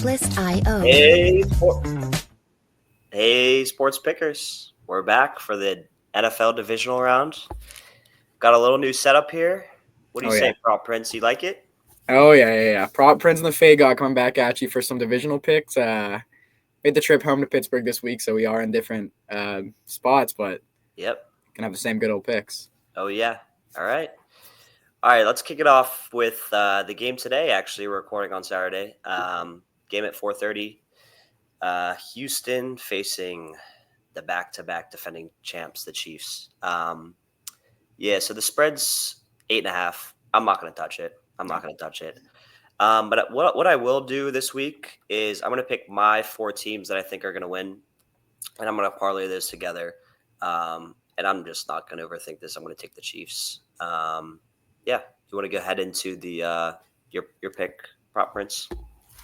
List.io. Hey, sports pickers. We're back for the NFL divisional round. Got a little new setup here. What do you say, Prop Prince? You like it? Oh, yeah. Prop Prince and the Faye God coming back at you for some divisional picks. Made the trip home to Pittsburgh this week, so we are in different spots, but Yep. Can have the same good old picks. Oh, yeah. All right, let's kick it off with the game today. Actually, we're recording on Saturday. Game at 4:30. Houston facing the back-to-back defending champs, the Chiefs. So the spread's 8.5. I'm not going to touch it. But what I will do this week is I'm going to pick my 4 teams that I think are going to win, and I'm going to parlay those together. And I'm just not going to overthink this. I'm going to take the Chiefs. You want to go ahead into the your pick, Prop Prince?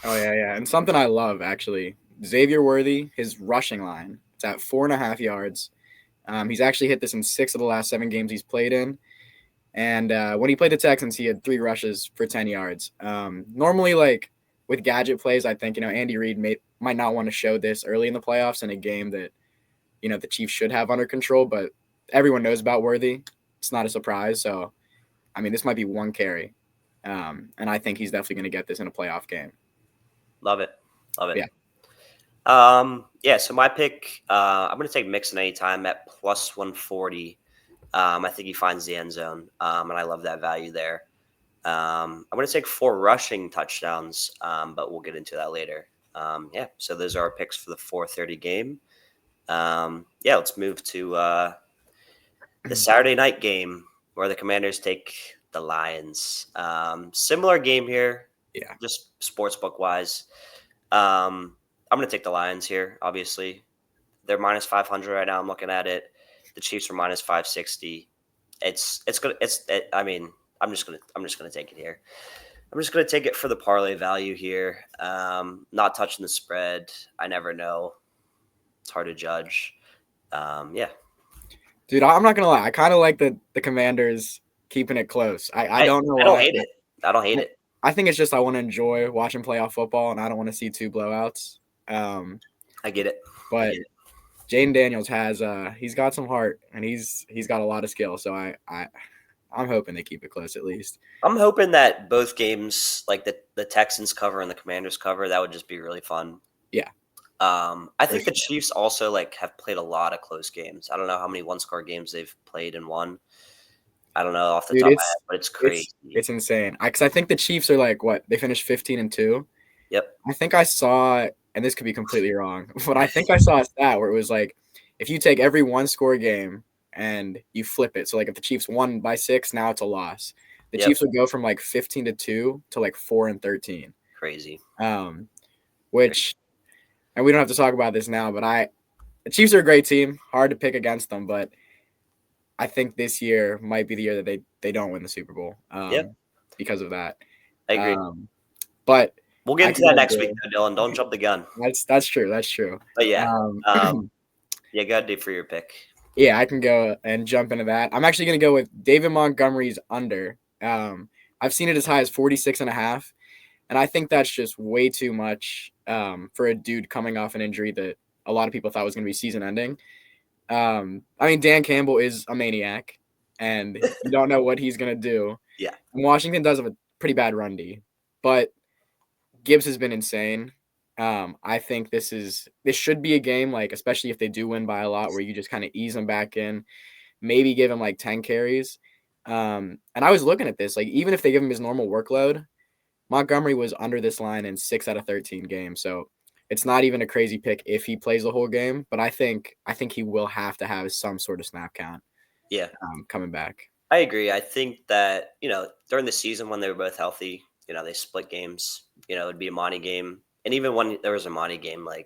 Oh, yeah. And something I love, actually, Xavier Worthy, his rushing line. It's at 4.5 yards. He's actually hit this in 6 of the last 7 games he's played in. And when he played the Texans, he had 3 rushes for 10 yards. Normally, like with gadget plays, I think, Andy Reid might not want to show this early in the playoffs in a game that, the Chiefs should have under control. But everyone knows about Worthy. It's not a surprise. So, this might be one carry. And I think he's definitely going to get this in a playoff game. Love it. Yeah. So my pick, I'm going to take Mixon anytime at plus 140. I think he finds the end zone, and I love that value there. I'm going to take 4 rushing touchdowns, but we'll get into that later. So those are our picks for the 4:30 game. Let's move to the Saturday night game where the Commanders take the Lions. Similar game here, just sportsbook wise. I'm going to take the Lions here. Obviously, they're minus 500 right now. I'm looking at it. The Chiefs are minus 560. I'm just gonna take it here. I'm just gonna take it for the parlay value here. Not touching the spread. I never know. It's hard to judge. Dude, I'm not gonna lie. I kind of like the Commanders keeping it close. I don't know. I don't hate it. I think it's just I want to enjoy watching playoff football, and I don't want to see 2 blowouts. I get it. But Jaden Daniels has he's got some heart, and he's got a lot of skill. So I'm hoping they keep it close at least. I'm hoping that both games, like the Texans cover and the Commanders cover, that would just be really fun. Yeah. I think the Chiefs also have played a lot of close games. I don't know how many 1-score games they've played and won. I don't know off the top of my head, but it's crazy. It's insane. Because I think the Chiefs are they finished 15-2. Yep. I think I saw, and this could be completely wrong, but I think I saw a stat where it was if you take every 1-score game and you flip it, so if the Chiefs won by 6, now it's a loss. The Chiefs would go from 15-2 to 4-13. Crazy. Which, and we don't have to talk about this now, but the Chiefs are a great team. Hard to pick against them, but I think this year might be the year that they don't win the Super Bowl. Because of that. I agree. But we'll get into that next week, though, Dylan. Don't jump the gun. That's true. But go ahead, Dave, for your pick. Yeah, I can go and jump into that. I'm actually going to go with David Montgomery's under. I've seen it as high as 46.5, and I think that's just way too much for a dude coming off an injury that a lot of people thought was going to be season-ending. Dan Campbell is a maniac, and you don't know what he's going to do. Yeah. And Washington does have a pretty bad run D, but Gibbs has been insane. I think this should be a game, especially if they do win by a lot, where you just kind of ease them back in, maybe give him 10 carries. And I was looking at this, even if they give him his normal workload, Montgomery was under this line in 6 out of 13 games. So it's not even a crazy pick if he plays the whole game, but I think he will have to have some sort of snap count. Yeah. Coming back. I agree. I think that, during the season when they were both healthy, they split games, it would be a Monty game. And even when there was a Monty game, I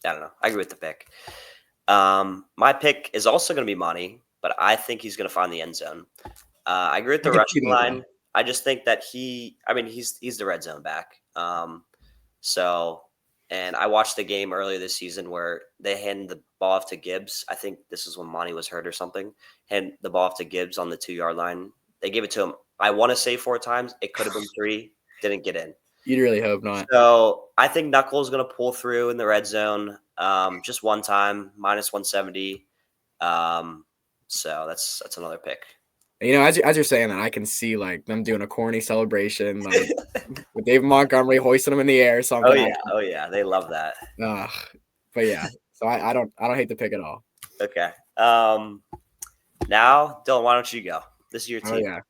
don't know. I agree with the pick. My pick is also going to be Monty, but I think he's going to find the end zone. I agree with the rushing line. I just think that he's the red zone back. And I watched the game earlier this season where they handed the ball off to Gibbs. I think this is when Monty was hurt or something. Hand the ball off to Gibbs on the 2-yard line. They gave it to him. I want to say 4 times. It could have been 3. Didn't get in. You'd really hope not. So I think Knuckles going to pull through in the red zone just one time, minus 170. So that's another pick. As you're saying that, I can see like them doing a corny celebration, like with David Montgomery hoisting them in the air or something. Oh yeah, they love that. But yeah, so I don't hate the pick at all. Okay. Now, Dylan, why don't you go? This is your team. Oh yeah,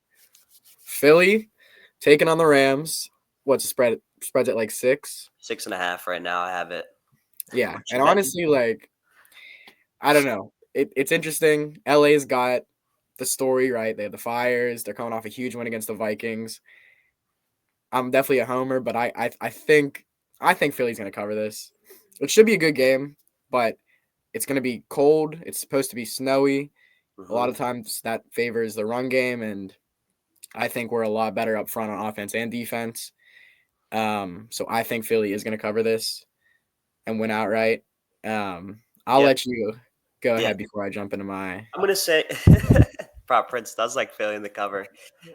Philly taking on the Rams. What's the spread? Spreads at like 6. 6.5 right now. I have it. Yeah, and honestly, like I don't know. It's interesting. LA's got the story, right? They have the Fires. They're coming off a huge win against the Vikings. I'm definitely a homer, but I think Philly's gonna cover this. It should be a good game, but it's gonna be cold. It's supposed to be snowy. A lot of times that favors the run game, and I think we're a lot better up front on offense and defense. So I think Philly is gonna cover this and win outright. I'll let you go ahead before I jump into my. I'm gonna say Prop Prince does like Philly in the cover.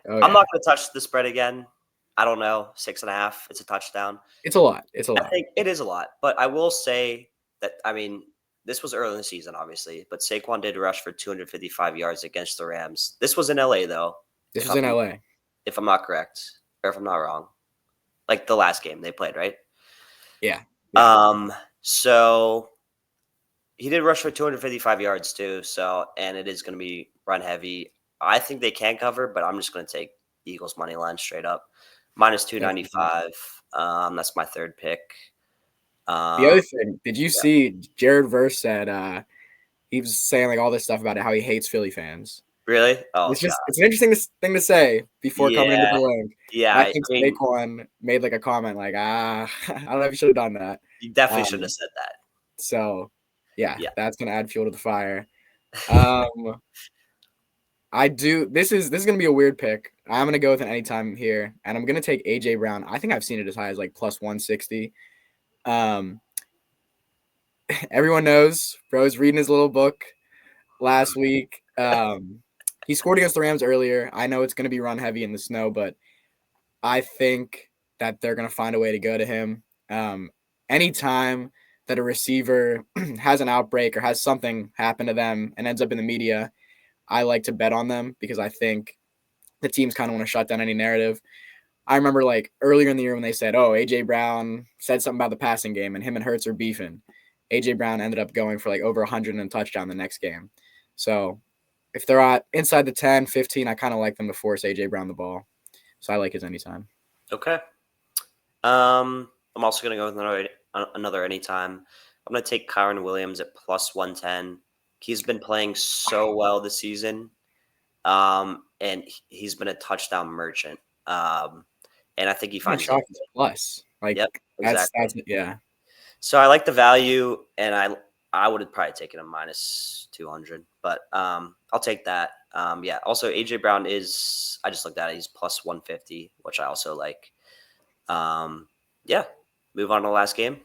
Oh, I'm not gonna touch the spread again. I don't know, 6.5. It's a touchdown. It's a lot. I think it is a lot, but I will say that this was early in the season, obviously, but Saquon did rush for 255 yards against the Rams. This was in LA though. This was in LA, if I'm not correct, or if I'm not wrong. Like the last game they played, right? Yeah. So he did rush for 255 yards too. So, and it is going to be run heavy. I think they can cover, but I'm just going to take Eagles money line straight up. Minus 295. That's my third pick. The other thing, did you see Jared Verse said he was saying like all this stuff about how he hates Philly fans? Really? Oh, it's an interesting thing to say before coming into the link. Yeah, I think Saquon made like a comment like, I don't know if you should have done that. You definitely should have said that. So, yeah, that's gonna add fuel to the fire. I do. This is gonna be a weird pick. I'm gonna go with an anytime here, and I'm gonna take ajbrown. I think I've seen it as high as like plus 160. Everyone knows bro's reading his little book last week. He scored against the Rams earlier. I know it's going to be run heavy in the snow, but I think that they're going to find a way to go to him. Anytime that a receiver has an outbreak or has something happen to them and ends up in the media, I like to bet on them because I think the teams kind of want to shut down any narrative. I remember like earlier in the year when they said, ajbrown said something about the passing game and him and Hurts are beefing. ajbrown ended up going for like over 100 and a touchdown the next game. So if they're inside the 10, 15, I kind of like them to force ajbrown the ball. So I like his anytime. Okay. I'm also going to go with another anytime. I'm going to take Kyron Williams at plus 110. He's been playing so well this season, and he's been a touchdown merchant. And I think he finds it plus. Like, yep, exactly. Yeah. So I like the value, and I would have probably taken a minus 200, but I'll take that. Also, ajbrown is, I just looked at it, he's plus 150, which I also like. Move on to the last game.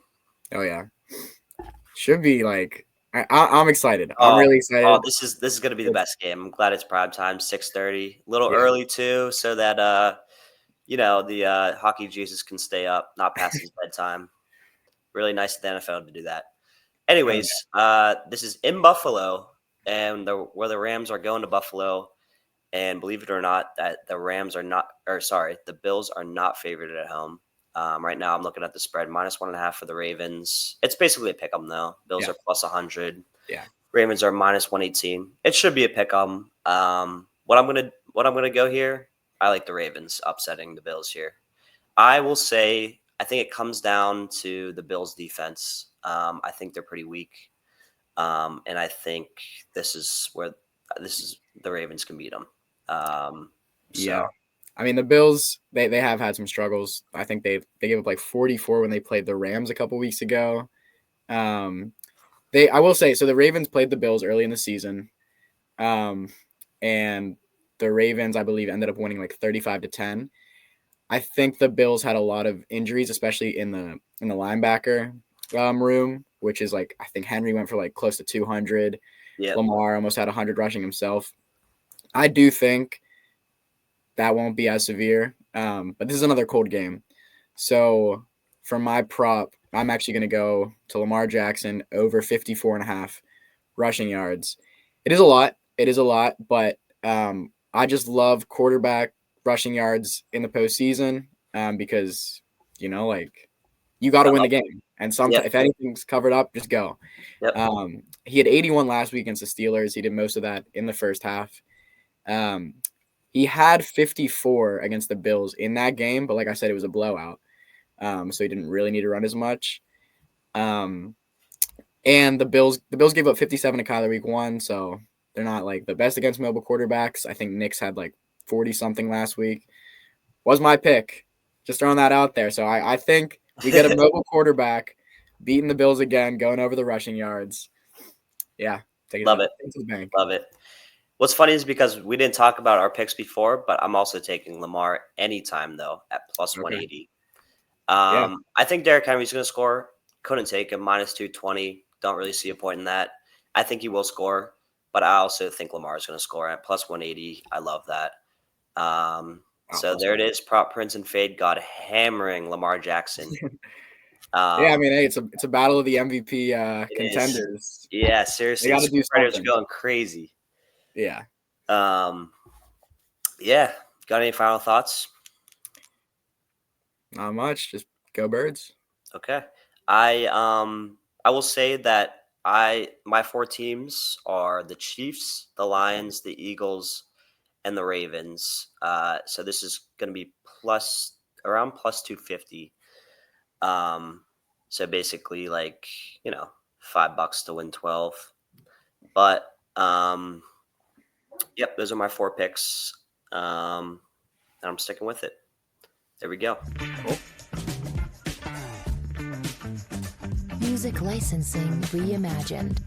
Oh, yeah. Should be like, I'm excited. I'm really excited. Oh, this is going to be the best game. I'm glad it's prime time, 6:30. A little early, too, so that, the hockey Jesus can stay up, not past his bedtime. Really nice of the NFL to do that. Anyways, this is in Buffalo, and where the Rams are going to Buffalo. And believe it or not, that the Bills are not favored at home. Right now, I'm looking at the spread, minus 1.5 for the Ravens. It's basically a pick 'em though. Bills are plus 100. Yeah. Ravens are minus 118. It should be a pick 'em. What I'm gonna go here, I like the Ravens upsetting the Bills here. I will say I think it comes down to the Bills defense. I think they're pretty weak. And I think this is the Ravens can beat them. Yeah. I mean, the Bills, they have had some struggles. I think they gave up like 44 when they played the Rams a couple weeks ago. I will say, so the Ravens played the Bills early in the season. And the Ravens, I believe, ended up winning like 35-10. I think the Bills had a lot of injuries, especially in the linebacker room, which is like, I think Henry went for like close to 200. Yep. Lamar almost had 100 rushing himself. I do think that won't be as severe, but this is another cold game. So for my prop, I'm actually going to go to Lamar Jackson over 54.5 rushing yards. It is a lot. It is a lot, but I just love quarterback rushing yards in the postseason because, like you got to win the game. And sometimes Yep. if anything's covered up, just go. Yep. He had 81 last week against the Steelers. He did most of that in the first half. He had 54 against the Bills in that game, but like I said, it was a blowout. So he didn't really need to run as much. And the Bills gave up 57 to Kyler week 1, so they're not like the best against mobile quarterbacks. I think Knicks had like 40 something last week. Was my pick. Just throwing that out there. So I think we get a mobile quarterback beating the Bills again, going over the rushing yards. Yeah, take Love it. to the bank. Love it. What's funny is because we didn't talk about our picks before, but I'm also taking Lamar anytime though at plus 180. Yeah. I think Derrick Henry's going to score. Couldn't take him minus 220. Don't really see a point in that. I think he will score, but I also think Lamar is going to score at plus 180. I love that. So there it is. Prop Prince and Fade got hammering Lamar Jackson. Yeah, I mean, hey, it's a battle of the MVP contenders. Yeah, seriously. They got to do something. Going crazy. Yeah. Yeah. Got any final thoughts? Not much. Just go Birds. Okay. I will say that my 4 teams are the Chiefs, the Lions, the Eagles, and the Ravens. So this is going to be around plus 250. So basically like, $5 to win 12. But yep, those are my 4 picks. And I'm sticking with it. There we go. Cool. Music licensing reimagined.